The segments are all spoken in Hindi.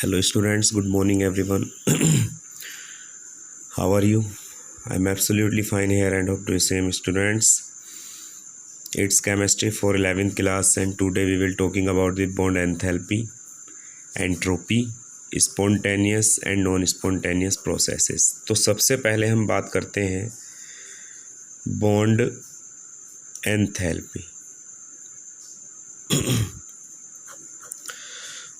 Hello students, good morning everyone. How are you? I'm absolutely fine here and hope to the same students. It's chemistry for 11th class and today we will talking about the bond enthalpy, entropy, spontaneous and non spontaneous processes. तो सबसे पहले हम बात करते हैं बॉन्ड एंथैल्पी।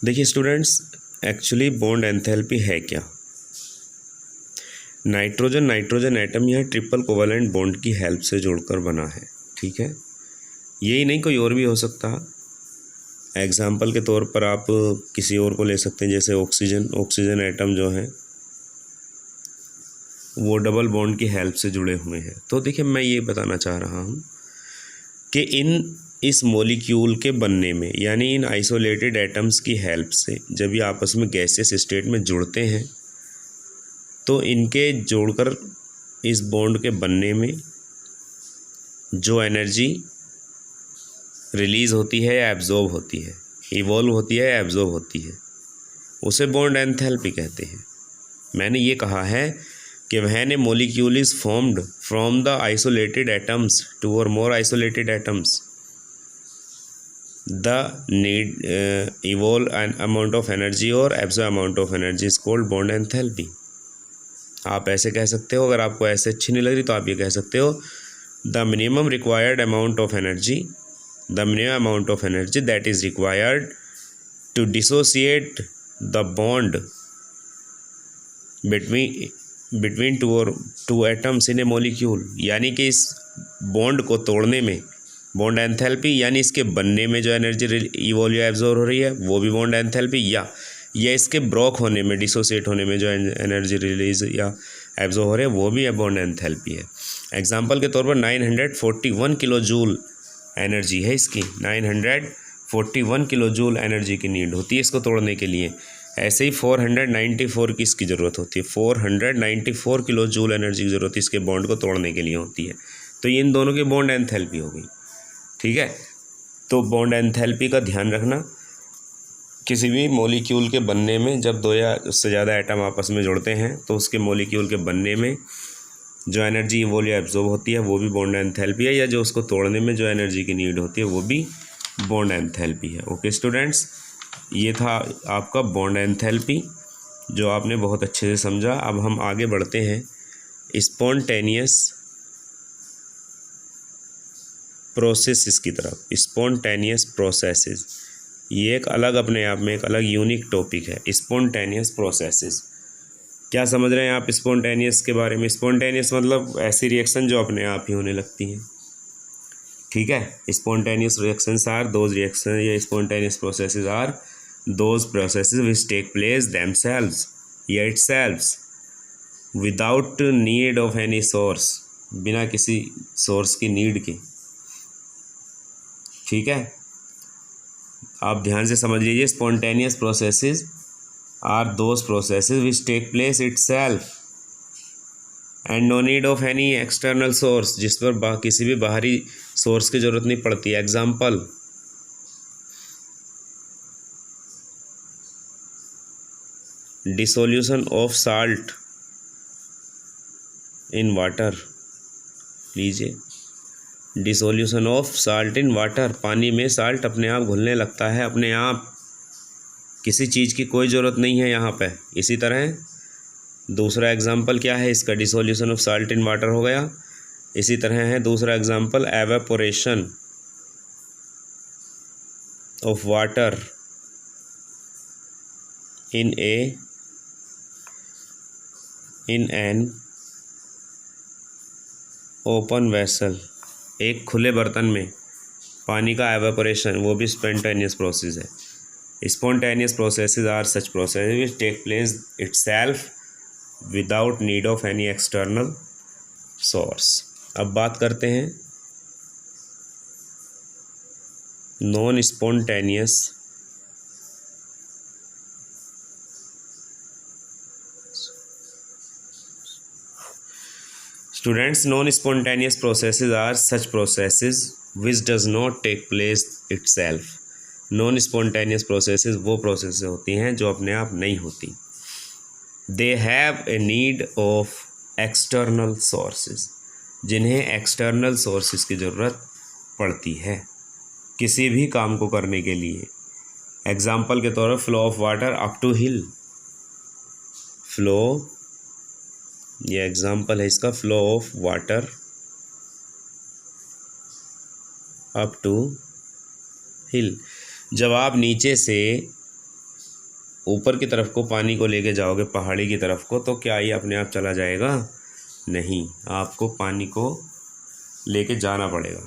देखिए स्टूडेंट्स, एक्चुअली बॉन्ड एंथैल्पी है क्या? नाइट्रोजन एटम यह ट्रिपल कोवलेंट बॉन्ड की हेल्प से जुड़कर बना है। ठीक है, यही नहीं कोई और भी हो सकता। एग्जाम्पल के तौर पर आप किसी और को ले सकते हैं, जैसे ऑक्सीजन एटम जो है वो डबल बॉन्ड की हेल्प से जुड़े हुए हैं। तो देखिए, मैं ये बताना चाह रहा हूँ कि इस मॉलिक्यूल के बनने में, यानी इन आइसोलेटेड एटम्स की हेल्प से जब ये आपस में गैसियस स्टेट में जुड़ते हैं तो इनके जोड़कर इस बॉन्ड के बनने में जो एनर्जी रिलीज़ होती है या एब्जॉर्ब होती है, इवॉल्व होती है या एब्जॉर्ब होती है, उसे बॉन्ड एंथैल्पी कहते हैं। मैंने ये कहा है कि when a molecule is formed from the isolated atoms two और more isolated atoms, the need evolve an amount of energy or absorb amount of energy is called bond enthalpy। आप ऐसे कह सकते हो, अगर आपको ऐसे अच्छी नहीं लग रही तो आप ये कह सकते हो the minimum required amount of energy that is required to dissociate the bond between two atoms in a molecule। यानी कि इस बॉन्ड को तोड़ने में बॉन्ड एंथैल्पी, यानी इसके बनने में जो एनर्जी इवॉल्व या एब्जॉर्ब हो रही है वो भी बॉन्ड एंथैल्पी, या इसके ब्रोक होने में, डिसोसिएट होने में जो एनर्जी रिलीज या एब्जॉर्ब हो रही है वो भी बॉन्ड एंथैल्पी है। एग्जांपल के तौर पर 941 किलो जूल एनर्जी है इसकी, 941 किलो जूल एनर्जी की नीड होती है इसको तोड़ने के लिए। ऐसे ही 494 की इसकी ज़रूरत होती है, 494 किलो जूल एनर्जी की ज़रूरत इसके बॉन्ड को तोड़ने के लिए होती है। तो ये इन दोनों की बॉन्ड एंथैल्पी हो गई। ठीक है, तो बॉन्ड एंथैल्पी का ध्यान रखना, किसी भी मॉलिक्यूल के बनने में जब दो या उससे ज़्यादा एटम आपस में जुड़ते हैं तो उसके मॉलिक्यूल के बनने में जो एनर्जी इवॉल्व या एब्जॉर्ब होती है वो भी बॉन्ड एंथैल्पी है, या जो उसको तोड़ने में जो एनर्जी की नीड होती है वो भी बॉन्ड एंथैल्पी है। ओके स्टूडेंट्स, ये था आपका बॉन्ड एंथैल्पी जो आपने बहुत अच्छे से समझा। अब हम आगे बढ़ते हैं स्पॉन्टेनियस प्रोसेसेस की तरफ। स्पॉन्टेनियस प्रोसेसेस ये एक अलग, अपने आप में एक अलग यूनिक टॉपिक है। स्पॉन्टेनियस प्रोसेसेस क्या समझ रहे हैं आप स्पॉन्टेनियस के बारे में? स्पॉन्टेनियस मतलब ऐसी रिएक्शन जो अपने आप ही होने लगती हैं। ठीक है, spontaneous reactions are those reaction, या spontaneous processes are those processes which take place themselves या itselves without need of any source, बिना किसी सोर्स की नीड के। ठीक है, आप ध्यान से समझ लीजिए, spontaneous processes are those processes which take place itself and no need of any external source, जिस पर किसी भी बाहरी सोर्स की जरूरत नहीं पड़ती। Example, dissolution of salt in water. लीजिए, dissolution of salt in water, पानी में साल्ट अपने आप घुलने लगता है, अपने आप, किसी चीज़ की कोई ज़रूरत नहीं है यहाँ पे। इसी तरह दूसरा एग्जांपल क्या है इसका? Dissolution of salt in water हो गया। इसी तरह है दूसरा example, evaporation of water in an open vessel, एक खुले बर्तन में पानी का एवेपोरेशन, वो भी स्पॉन्टेनियस प्रोसेस है। Spontaneous processes are such process which take place itself without need of any external source. अब बात करते हैं non spontaneous Students, non-spontaneous processes are such processes which does not take place itself, non spontaneous processes वो प्रोसेस होती हैं जो अपने आप नहीं होती। They have a need of external sources, जिन्हें एक्सटर्नल सोर्सेज की ज़रूरत पड़ती है किसी भी काम को करने के लिए। एग्जाम्पल के तौर पर flow of water up to hill, flow, ये एग्जाम्पल है इसका, flow of water up to hill. जब आप नीचे से ऊपर की तरफ को पानी को लेके जाओगे पहाड़ी की तरफ को, तो क्या ये अपने आप चला जाएगा? नहीं, आपको पानी को लेके जाना पड़ेगा,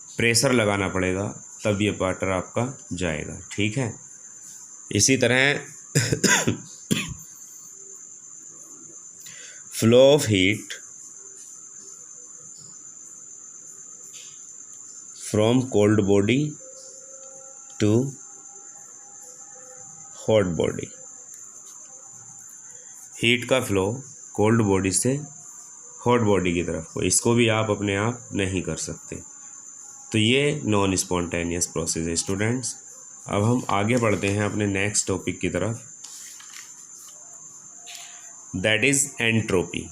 प्रेशर लगाना पड़ेगा, तब ये वाटर आपका जाएगा। ठीक है, इसी तरह flow of heat from cold body to hot body, heat का फ्लो कोल्ड बॉडी से हॉट बॉडी की तरफ को, इसको भी आप अपने आप नहीं कर सकते। तो ये नॉन स्पॉन्टेनियस प्रोसेस है स्टूडेंट्स। अब हम आगे बढ़ते हैं अपने नेक्स्ट टॉपिक की तरफ, that is entropy.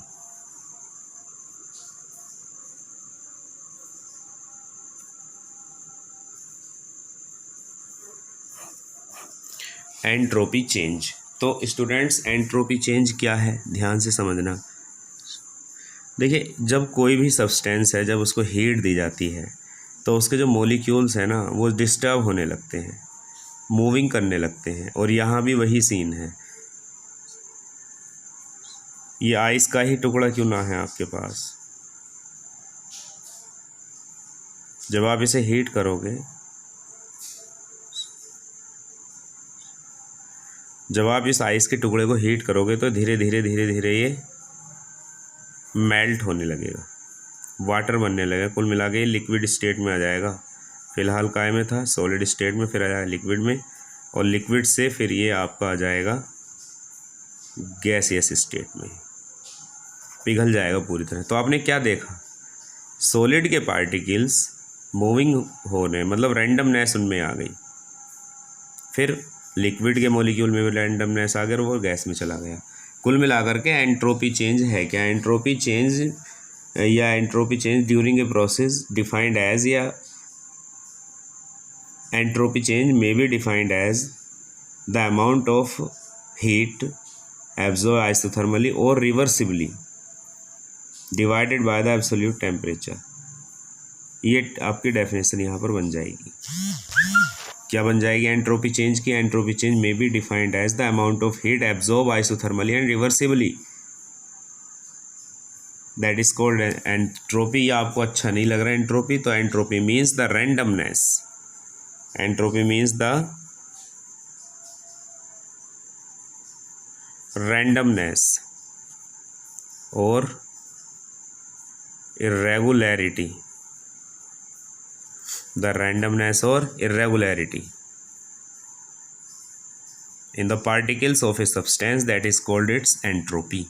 Entropy change. तो स्टूडेंट्स एंट्रोपी चेंज क्या है, ध्यान से समझना। देखिए, जब कोई भी सब्सटेंस है, जब उसको हीट दी जाती है तो उसके जो मॉलिक्यूल्स हैं ना, वो डिस्टर्ब होने लगते हैं, मूविंग करने लगते हैं। और यहाँ भी वही सीन है। ये आइस का ही टुकड़ा क्यों ना है आपके पास, जब आप इसे हीट करोगे, जब आप इस आइस के टुकड़े को हीट करोगे तो धीरे धीरे ये मेल्ट होने लगेगा, वाटर बनने लगेगा। कुल मिला के लिक्विड स्टेट में आ जाएगा। फ़िलहाल काय में था, सॉलिड स्टेट में, फिर आ जाएगा लिक्विड में, और लिक्विड से फिर ये आपका आ जाएगा गैसियस स्टेट में, पिघल जाएगा पूरी तरह। तो आपने क्या देखा, सॉलिड के पार्टिकल्स मूविंग होने, मतलब रैंडमनेस उनमें आ गई। फिर लिक्विड के मॉलिक्यूल में भी रैंडमनेस आ गया और वो गैस में चला गया। कुल मिलाकर के एंट्रोपी चेंज है क्या? एंट्रोपी चेंज या entropy change during a process defined as, या entropy change may be defined as the amount of heat absorb isothermally और reversibly divided by the absolute temperature. ये आपकी डेफिनेशन यहाँ पर बन जाएगी। क्या बन जाएगी एंट्रोपी चेंज की? Entropy change may be defined as the amount of heat absorb isothermally and reversibly, that is called entropy. या आपको अच्छा नहीं लग रहा है एंट्रोपी, तो entropy means the randomness, entropy means the randomness और irregularity, the randomness or irregularity in the particles of a substance, that is called its entropy।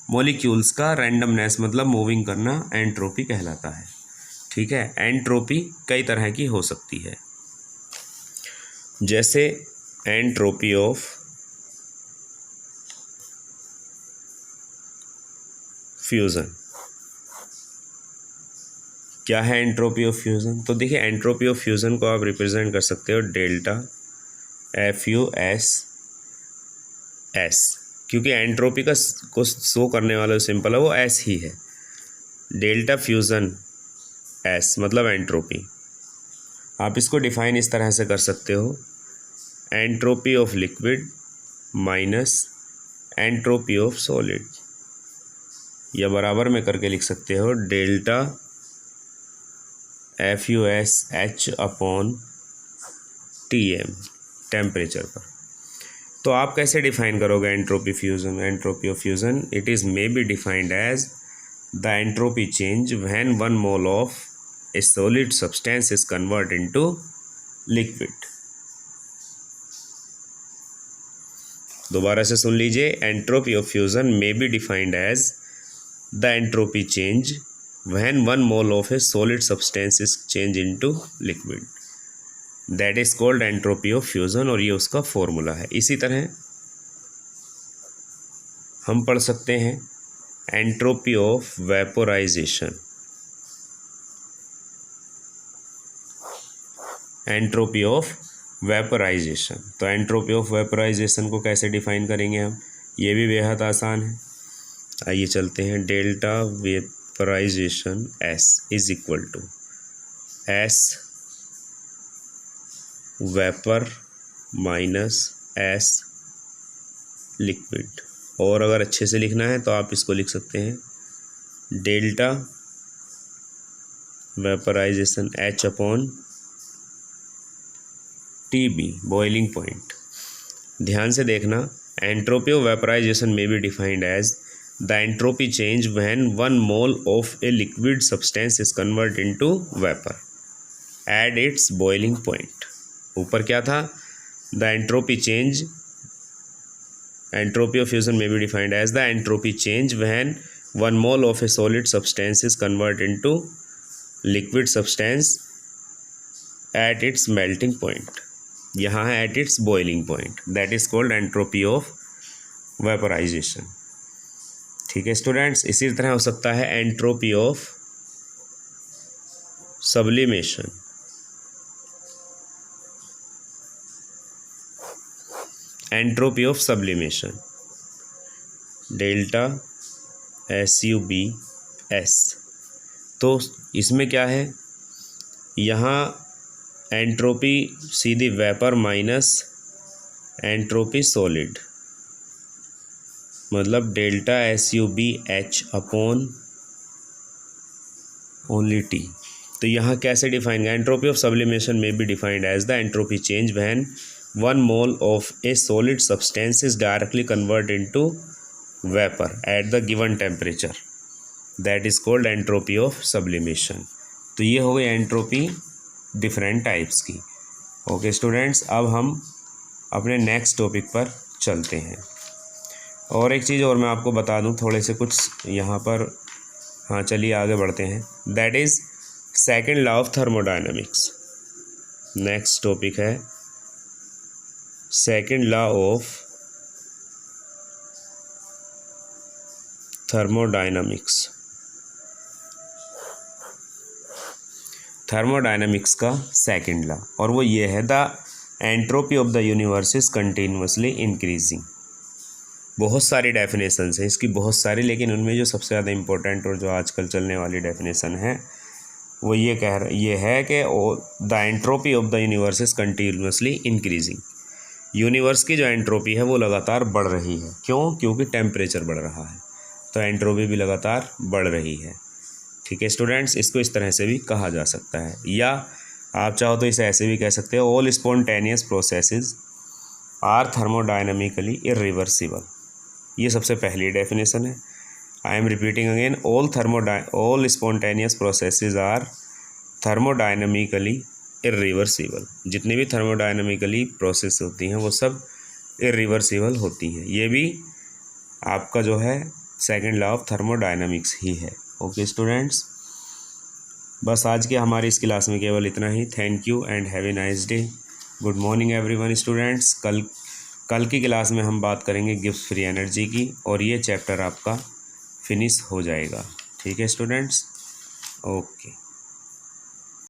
Molecules का रैंडमनेस मतलब मूविंग करना एंट्रोपी कहलाता है। ठीक है, एंट्रोपी कई तरह की हो सकती है, जैसे एंट्रोपी ऑफ फ्यूज़न। क्या है एंट्रोपी ऑफ फ्यूज़न? तो देखिए, एंट्रोपी ऑफ फ्यूज़न को आप रिप्रेजेंट कर सकते हो डेल्टा FUS, क्योंकि एंट्रोपी का को शो करने वाला जो सिंपल है वो S ही है। डेल्टा फ्यूज़न S मतलब एंट्रोपी। आप इसको डिफाइन इस तरह से कर सकते हो, entropy of liquid minus entropy of solid, या बराबर में करके लिख सकते हो delta FUSH upon TM, temperature पर। तो आप कैसे डिफाइन करोगे entropy fusion? Entropy of fusion it is may be defined as the entropy change when 1 mole of a solid substance is convert into liquid. दोबारा से सुन लीजिए, entropy of fusion may be defined as the entropy change when 1 mole of a solid substance is changed into liquid, that is called entropy of fusion, और ये उसका फॉर्मूला है। इसी तरह हम पढ़ सकते हैं entropy of vaporisation. Entropy of vaporisation, तो एंट्रोपी ऑफ वेपोराइजेशन को कैसे डिफाइन करेंगे हम, ये भी बेहद आसान है। आइए चलते हैं। Delta vaporisation S is equal to S vapour minus S liquid, और अगर अच्छे से लिखना है तो आप इसको लिख सकते हैं delta vaporisation H upon TB boiling point. ध्यान से देखना, entropy of vaporisation may be defined as the entropy change when 1 mole of a liquid substance is convert into vapour at its boiling point. ऊपर क्या था, the entropy change, entropy of fusion may be defined as the entropy change when 1 mole of a solid substance is convert into liquid substance at its melting point. यहाँ है at its boiling point, that is called entropy of vaporisation. ठीक है स्टूडेंट्स, इसी तरह हो सकता है entropy of sublimation. Entropy of sublimation delta SUBS। तो इसमें क्या है, यहाँ एंट्रोपी सीधी वेपर माइनस एंट्रोपी सॉलिड, मतलब delta SUBH upon only T। तो यहाँ कैसे डिफाइन है, entropy of sublimation may be defined as the entropy change when 1 mole of a solid substance is directly convert into vapour at the given temperature, that is called entropy of sublimation. तो ये हो गई एंट्रोपी डिफरेंट टाइप्स की। ओके स्टूडेंट्स, अब हम अपने नेक्स्ट टॉपिक पर चलते हैं। और एक चीज़ और मैं आपको बता दूं, थोड़े से कुछ यहाँ पर, हाँ चलिए आगे बढ़ते हैं। That is second law of thermodynamics. Next topic है second law of thermodynamics. Thermodynamics का सेकेंड लॉ, और वो ये है the entropy of the universe is continuously increasing. बहुत सारी डेफिनेशंस हैं इसकी, बहुत सारी, लेकिन उनमें जो सबसे ज़्यादा इम्पोर्टेंट और जो आजकल चलने वाली डेफिनेशन है वो ये है कि the entropy of the universe is continuously increasing. Universe की जो एंट्रोपी है वो लगातार बढ़ रही है। क्यों? क्योंकि टेम्परेचर बढ़ रहा है, तो एंट्रोपी भी लगातार बढ़ रही है। ठीक है स्टूडेंट्स, इसको इस तरह से भी कहा जा सकता है, या आप चाहो तो इसे ऐसे भी कह सकते हो, all spontaneous processes are thermodynamically irreversible. ये सबसे पहली डेफिनेशन है। I am repeating again, all spontaneous processes are thermodynamically irreversible. जितनी भी थर्मोडायनामिकली प्रोसेस होती हैं वो सब इरिवर्सिबल होती हैं। ये भी आपका जो है सेकेंड लॉ ऑफ थर्मोडायनामिक्स ही है। ओके स्टूडेंट्स, बस आज के हमारी इस क्लास में केवल इतना ही। Thank you and have a nice day. Good morning everyone students. कल की क्लास में हम बात करेंगे गिब्स फ्री एनर्जी की, और ये चैप्टर आपका फिनिश हो जाएगा। ठीक है स्टूडेंट्स, ओके।